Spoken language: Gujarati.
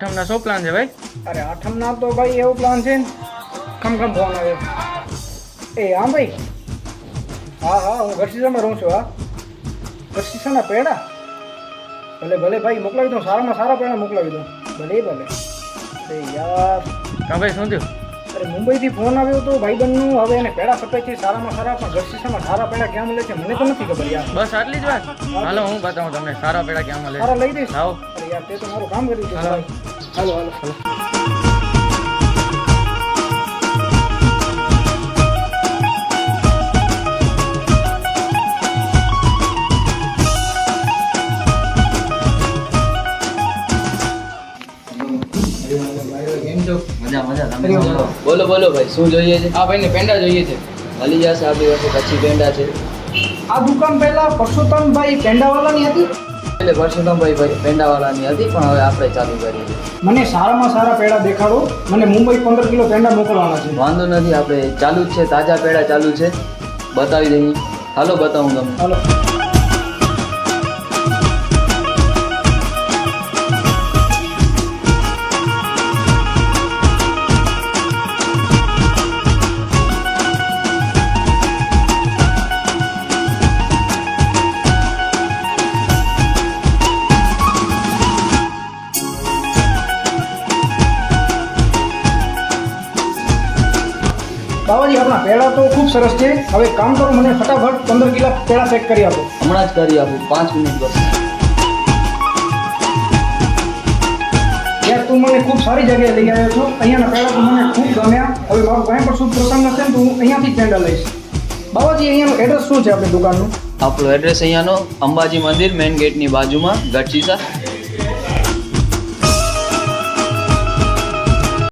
આઠમના શું પ્લાન છે ભાઈ? અરે આઠમના તો ભાઈ એવો પ્લાન છે ને ખમ ફોન આવ્યો. હા ભાઈ, હા હું ગઢસીસામાં રહું છું. હા, ગઢસીસાના પેડા ભલે ભાઈ મોકલાવી દઉં, સારામાં સારા પેડા મોકલાવી દઉં. ભલે અરે યાર, હા ભાઈ શું થયું? અરે મુંબઈથી ફોન આવ્યો હતો ભાઈબંધનું. હવે એને પેડા ખપે છે સારામાં સારા, પણ ગઢસીસામાં સારા પેડા ક્યાં મળે છે મને તો નથી ખબર યાર. બસ આટલી જ વાત? હાલો હું બતાવું તમને સારા પેડા ક્યાં મળે. સારા લઈ દઈશ. આવો. અરે યાર, તે તો મારું કામ કર્યું છે ભાઈ. હાલો. બોલો ભાઈ, શું જોઈએ છે? આ ભાઈને પેંડા જોઈએ છે. મળી જશે આપણી પાસે કચ્છી પેંડા છે. આ દુકાન પહેલા પરસોત્તમભાઈ પેંડાવાલાની હતી. એટલે પરસોત્તમભાઈ પેંડાવાળાની હતી, પણ હવે આપણે ચાલુ કરીએ છીએ. મને સારામાં સારા પેડા દેખાડો. મને મુંબઈ 15 કિલો પેંડા મોકલવાના છે. વાંધો નથી, આપણે ચાલુ જ છે, તાજા પેંડા ચાલુ છે, બતાવી દઈએ. હાલો બતાવું તમને. હાલો. બાબાજી, આપણા પેડા તો ખૂબ સરસ છે. હવે કામ કરો, મને ફટાફટ 15 કિલો પેડા પેક કરી આપો. હમણાં જ કરી આપું, 5 મિનિટ બસ. યાર, તું મને ખૂબ સારી જગ્યાએ લઈ આવ્યો છો. અહીંયાના પેડા તો મને ખૂબ ગમ્યા. હવે મારું કંઈ પણ શુભ પ્રસંગ હશે ને તો હું અહીંયાથી જ પેંડા લઈશ. બાબાજી, અહીંયાનું એડ્રેસ શું છે આપણી દુકાનનું? આપણું એડ્રેસ અહીંયાનો અંબાજી મંદિર મેઇન ગેટની બાજુમાં, ગઢસીસા.